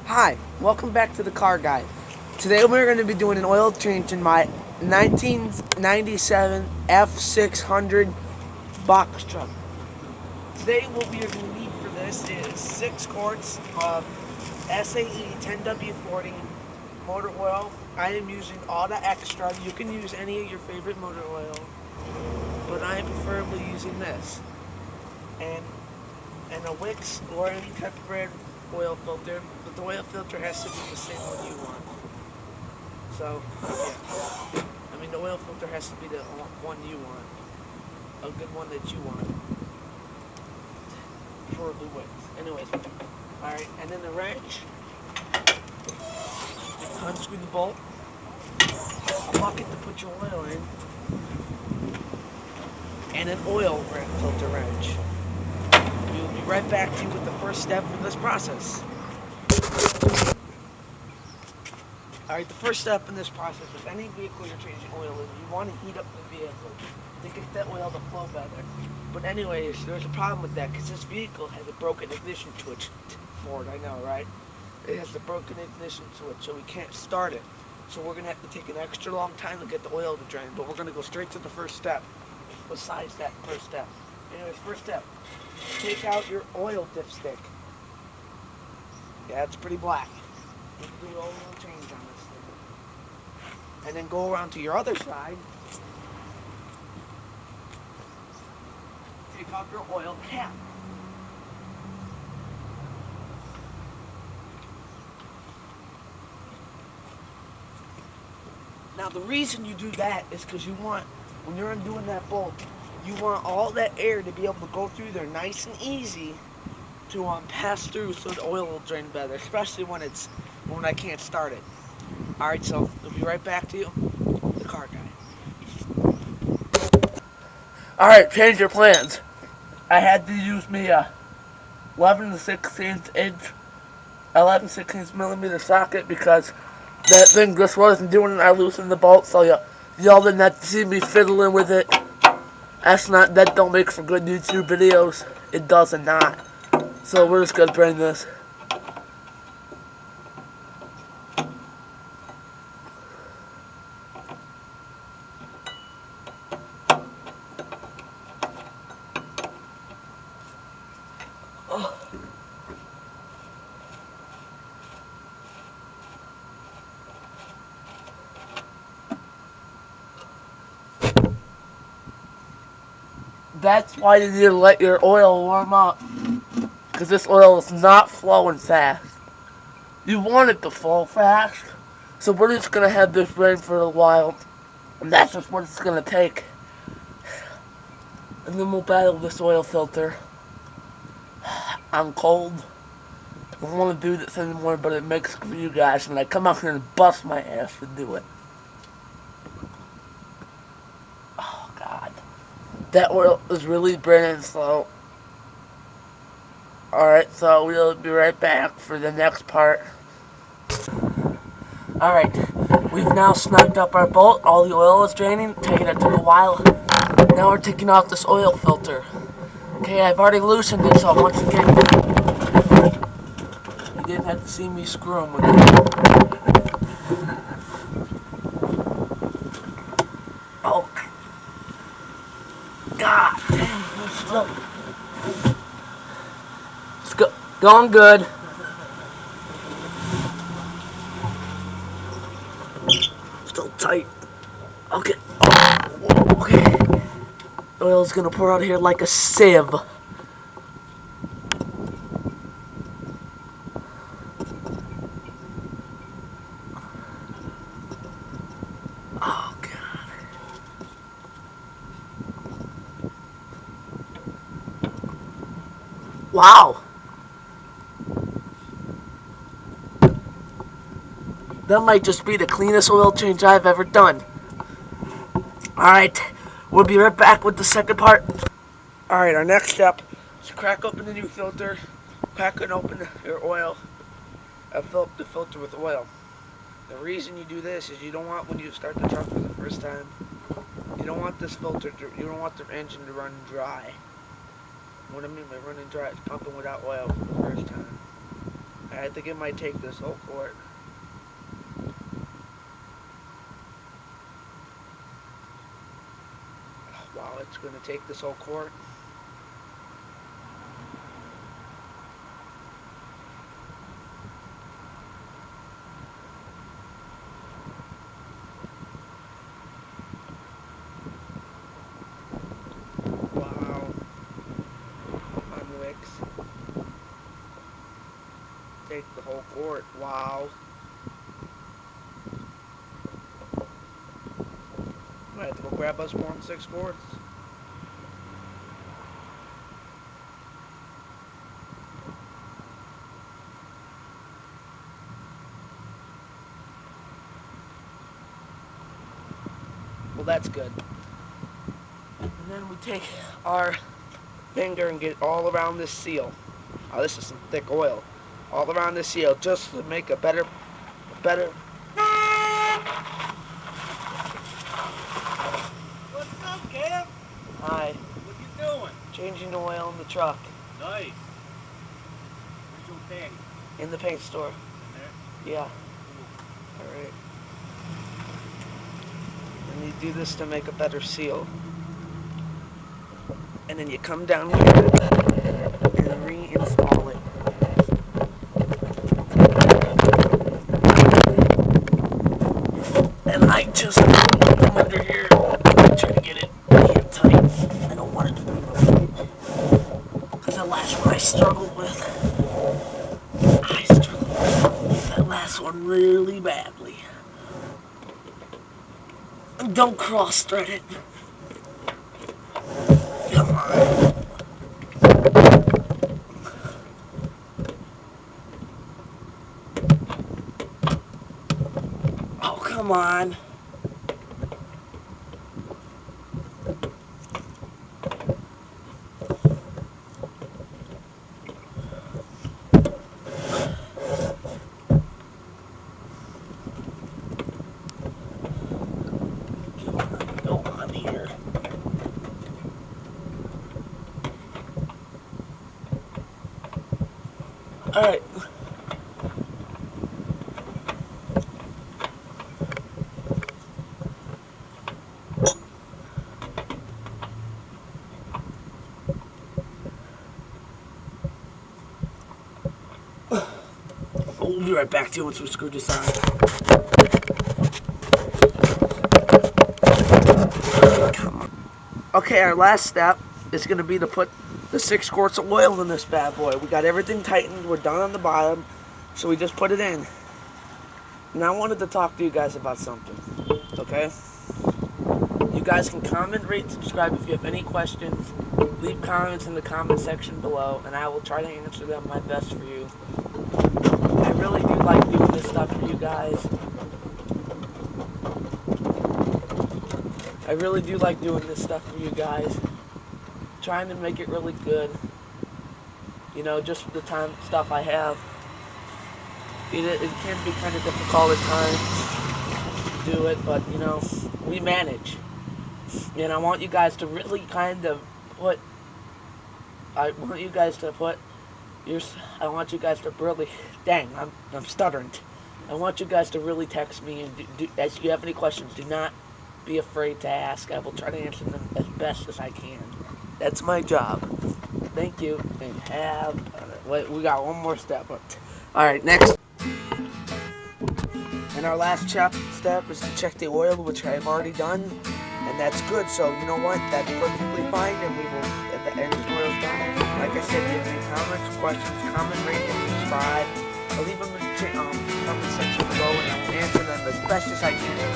Hi, welcome back to the Car Guide. Today we're going to be doing an oil change in my 1997 F600 box truck. Today what we are going to need for this is 6 quarts of SAE 10W40 motor oil. I am using Auto Extra. You can use any of your favorite motor oil, but I am preferably using this. And and a Wix or any type of brand oil filter, but the oil filter has to be the same one you want. So, yeah. I mean, the oil filter has to be the one you want. A good one that you want. Preferably Wix. Anyways. Alright, and then the wrench. Unscrew the bolt. A bucket to put your oil in. And an oil filter wrench. We will be right back to you with the first step in this process. Alright, the first step in this process of any vehicle you're changing oil in, you want to heat up the vehicle to get that oil to flow better. But anyways, there's a problem with that because this vehicle has a broken ignition switch. Ford, I know, right? It has a broken ignition switch, so we can't start it. So we're going to have to take an extra long time to get the oil to drain, but we're going to go straight to the first step. Besides that first step. Anyways, first step. Take out your oil dipstick. Yeah, it's pretty black. You can do oil change on this thing. And then go around to your other side. Take off your oil cap. Now the reason you do that is because you want, when you're undoing that bolt, you want all that air to be able to go through there nice and easy to pass through so the oil will drain better, especially when I can't start it. Alright, so we'll be right back to you, the car guy. Alright, change your plans. I had to use me 11 to 16 inch 11 16 millimeter socket because that thing just wasn't doing it. I loosened the bolt, so y'all didn't have to see me fiddling with it. That don't make for good YouTube videos. It does not. So we're just gonna bring this. That's why you need to let your oil warm up. Because this oil is not flowing fast. You want it to flow fast. So we're just gonna have this rain for a while. And that's just what it's gonna take. And then we'll battle this oil filter. I'm cold. I don't want to do this anymore, but it makes it for you guys. And I come out here and bust my ass to do it. Oh, God. That oil is really burning slow. Alright, so we'll be right back for the next part. Alright, we've now snugged up our bolt. All the oil is draining. Taking it took a while. Now we're taking off this oil filter. Okay, I've already loosened it, so once again, you didn't have to see me screwing with it. Oh, God, dang, it's going good. Still tight. Okay. Oh, okay. Oil's gonna pour out here like a sieve. Oh, God. Wow. That might just be the cleanest oil change I've ever done. Alright, we'll be right back with the second part. Alright, our next step is crack open the new filter, crack and open your oil, fill up the filter with oil. The reason you do this is you don't want, when you start the truck for the first time, you don't want this filter you don't want the engine to run dry. What I mean by running dry is pumping without oil for the first time. I think it might take this whole quart. Wow, it's going to take this whole quart. Wow. Come on, Wicks. Take the whole quart. Wow. I have to go grab us more than 6 quarts. Well, that's good. And then we take our finger and get all around this seal. Oh, this is some thick oil. All around this seal, just to make a better. What's up, Cam? Hi. What you doing? Changing the oil in the truck. Nice. Where's your daddy? In the paint store. In there? Yeah. Alright. And you do this to make a better seal. And then you come down here and reinstall it. And I just come under here and try to get it damn tight. I don't want it to be real tight. Because the last one I struggled with that last one really badly. And don't cross thread it. Come on. Oh, come on. Go on here. All right. We'll be right back to you once we screw this on. Come on. Okay, our last step is going to be to put the 6 quarts of oil in this bad boy. We got everything tightened. We're done on the bottom. So we just put it in. Now I wanted to talk to you guys about something. Okay? You guys can comment, rate, subscribe if you have any questions. Leave comments in the comment section below, and I will try to answer them my best for you. I really do like doing this stuff for you guys. I really do like doing this stuff for you guys. Trying to make it really good. You know, just the stuff I have. It can be kind of difficult at times to do it, but you know, we manage. And I want you guys to really kind of put. I want you guys to really. Dang, I'm stuttering. I want you guys to really text me, and as you have any questions, do not be afraid to ask. I will try to answer them as best as I can. That's my job. Thank you, and we got one more step. All right, next. And our last step is to check the oil, which I've already done, and that's good. So you know what? That's perfectly fine, and we will, at the end, the oil's done. Like I said, if you have any comments, questions, comment, rate, and subscribe. I'll leave them in the comment section below, and I will answer them as best as I can.